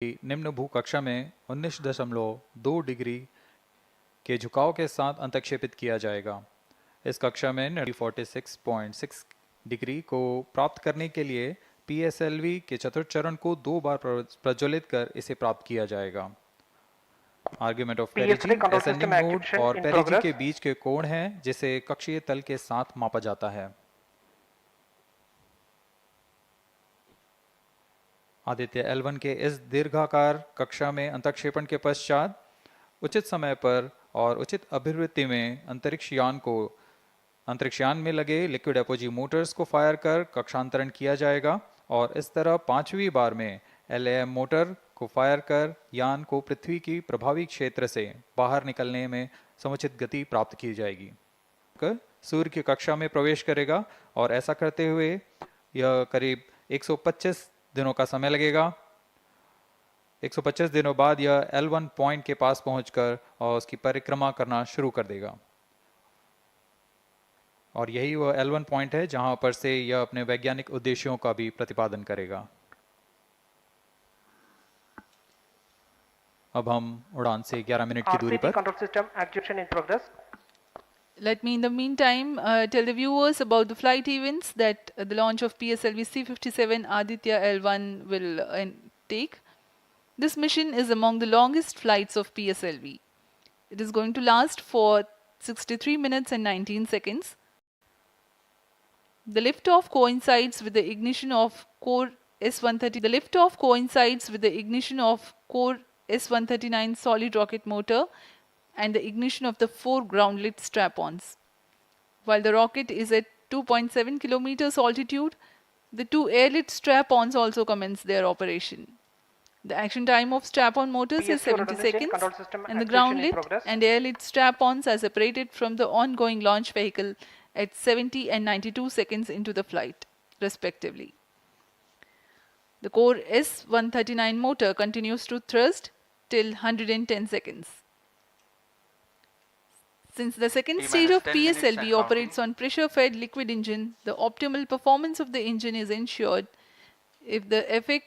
निम्न भू कक्षा में 19.2 डिग्री के झुकाव के साथ अंतक्षेपित किया जाएगा। इस कक्षा में 46.6 डिग्री को प्राप्त करने के लिए PSLV के चतुर्थ चरण को 2 बार प्रज्वलित कर इसे प्राप्त किया जाएगा। आर्ग्यूमेंट ऑफ पेरिजी, असेंडिंग मोड और पेरिजी के बीच के कोण है जिसे कक्षीय तल के साथ मापा जाता है। आदित्य-L1 के इस दीर्घाकार कक्षा में अंतक्षेपण के पश्चात उचित समय पर और उचित अभिवृत्ति में अंतरिक्ष यान में लगे लिक्विड एपोजी मोटर्स को फायर कर कक्षांतरण किया जाएगा और इस तरह 5वीं बार में LAM मोटर को फायर कर यान को पृथ्वी की प्रभावी क्षेत्र से बाहर निकलने में समुचित गति प्राप्त की जाएगी। सूर्य की कक्षा में प्रवेश करेगा और ऐसा करते हुए यह करीब 125 दिनों का समय लगेगा। 125 दिनों बाद यह L1 पॉइंट के पास पहुंचकर और उसकी परिक्रमा करना शुरू कर देगा और यही वह L1 पॉइंट है जहां पर से यह अपने वैज्ञानिक उद्देश्यों का भी प्रतिपादन करेगा। अब हम उड़ान से 11 मिनट की दूरी पर control system activation in progress. Let me in the meantime tell the viewers about the flight events that the launch of PSLV C-57 Aditya-L1 will take. This mission is among the longest flights of PSLV. It is going to last for 63 minutes and 19 seconds. The liftoff coincides with the ignition of core S-130. The liftoff coincides with the ignition of core S-139 solid rocket motor and the ignition of the 4 ground-lit strap-ons. While the rocket is at 2.7 kilometers altitude, the 2 air-lit strap-ons also commence their operation. The action time of strap-on motors is 70 seconds and the ground-lit and air-lit strap-ons are separated from the ongoing launch vehicle at 70 and 92 seconds into the flight, respectively. The core S-139 motor continues to thrust till 110 seconds. Since the second stage of PSLV operates on pressure-fed liquid engine, the optimal performance of the engine is ensured if the effect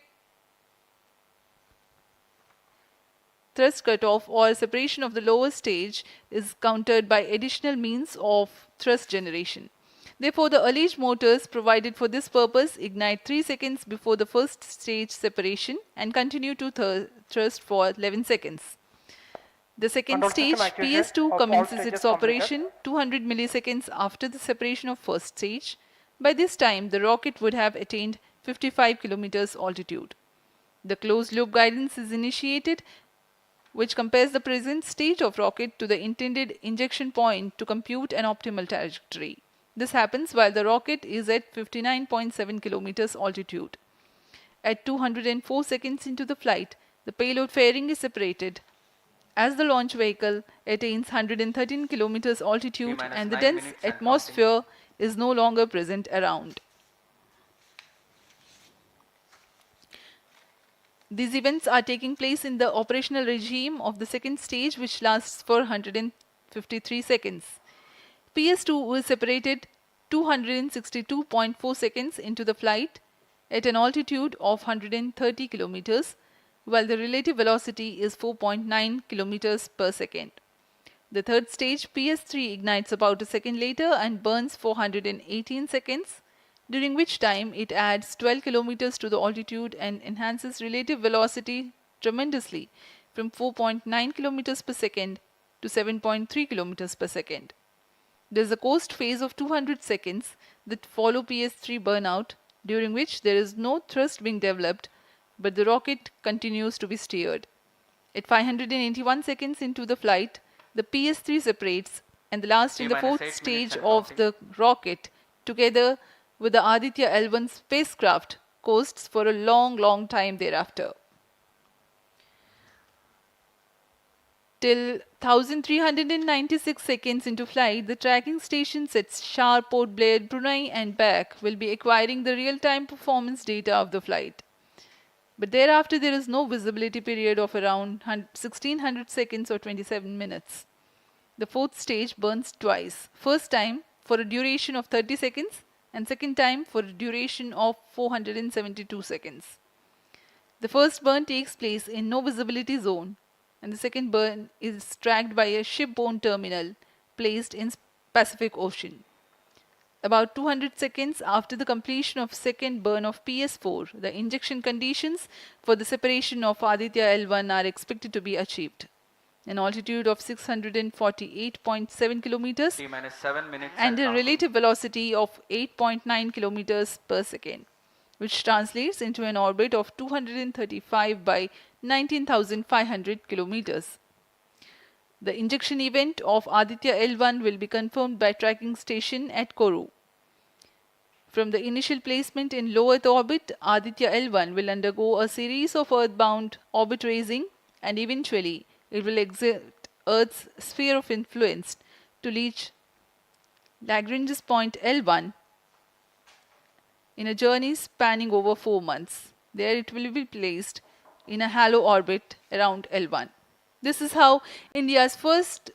thrust cutoff or separation of the lower stage is countered by additional means of thrust generation. Therefore, the alleged motors provided for this purpose ignite 3 seconds before the first stage separation and continue to thrust for 11 seconds. The second stage, PS2, commences its operation 200 milliseconds after the separation of first stage. By this time, the rocket would have attained 55 kilometers altitude. The closed-loop guidance is initiated, which compares the present state of rocket to the intended injection point to compute an optimal trajectory. This happens while the rocket is at 59.7 kilometers altitude. At 204 seconds into the flight, the payload fairing is separated as the launch vehicle attains 113 kilometers altitude and the dense atmosphere is no longer present around. These events are taking place in the operational regime of the second stage, which lasts for 153 seconds. PS2 was separated 262.4 seconds into the flight at an altitude of 130 kilometers, while the relative velocity is 4.9 kilometers per second. The third stage, PS3, ignites about a second later and burns for 118 seconds, during which time it adds 12 kilometers to the altitude and enhances relative velocity tremendously from 4.9 kilometers per second to 7.3 kilometers per second. There is a coast phase of 200 seconds that follow PS3 burnout, during which there is no thrust being developed, but the rocket continues to be steered. At 581 seconds into the flight, the PS3 separates, and the last and the fourth stage of the rocket, together with the Aditya-L1 spacecraft, coasts for a long time thereafter. Till 1396 seconds into flight, the tracking stations at Shar, Port Blair, Brunei and back will be acquiring the real-time performance data of the flight. But thereafter there is no visibility period of around 1600 seconds or 27 minutes. The fourth stage burns twice. First time for a duration of 30 seconds and second time for a duration of 472 seconds. The first burn takes place in no visibility zone, and the second burn is tracked by a shipborne terminal placed in Pacific Ocean. About 200 seconds after the completion of second burn of PS4, the injection conditions for the separation of Aditya-L1 are expected to be achieved. An altitude of 648.7 kilometers T-minus 7 minutes and a counting. relative velocity of 8.9 kilometers per second, which translates into an orbit of 235 by 19,500 kilometers. The injection event of Aditya-L1 will be confirmed by tracking station at Kourou. From the initial placement in low Earth orbit, Aditya-L1 will undergo a series of earthbound orbit raising, and eventually it will exit Earth's sphere of influence to reach Lagrange's point L1 in a journey spanning over 4 months. There it will be placed in a halo orbit around L1. This is how India's first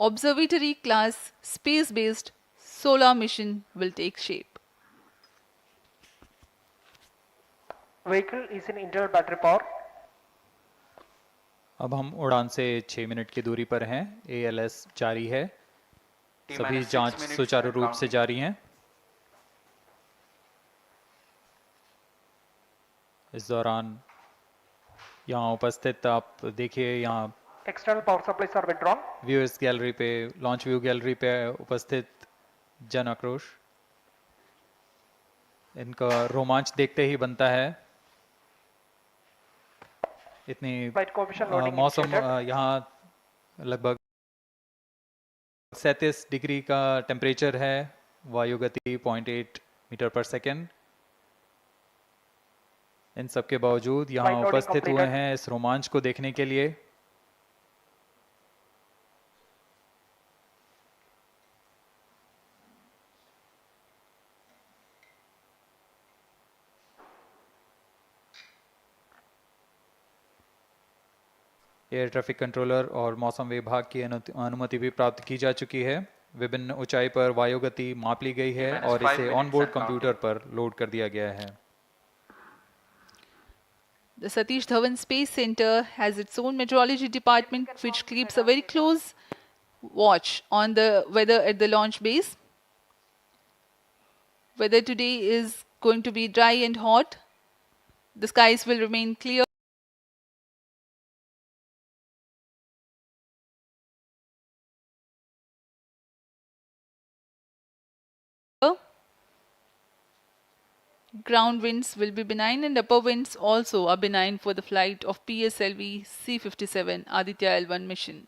observatory class space-based solar mission will take shape. Vehicle is in internal battery power. अब हम उड़ान से 6 minute की दूरी पर हैं। ALS जारी है। सभी T-minus 6 जांच minutes सुचारू and रूप से counting. जारी हैं। इस दौरान यहाँ उपस्थित आप देखिए, यहाँ External power supplies are withdrawn. Viewers gallery पे, लॉन्च व्यू गैलरी पे उपस्थित जन आक्रोश, इनका रोमांच देखते ही बनता है। इतनी Flight coefficient loading मौसम initiated. यहाँ लगभग 37 डिग्री का टेम्परेचर है, वायु गति 0.8 मीटर पर सेकेंड। इन सब के बावजूद यहाँ Flight loading उपस्थित हुए completed. हैं इस रोमांच को देखने के लिए। एयर ट्रैफिक कंट्रोलर और मौसम विभाग की अनुमति भी प्राप्त की जा चुकी है। विभिन्न ऊंचाई पर वायु गति माप ली गई है और इसे ऑनबोर्ड कंप्यूटर पर लोड कर दिया गया है। The Satish Dahwan Space Center has its own meteorology department which keeps a very close watch on the weather at the launch base. Weather today is going to be dry and hot. The skies will remain clear. Ground winds will be benign and upper winds also are benign for the flight of PSLV C-57 Aditya-L1 mission.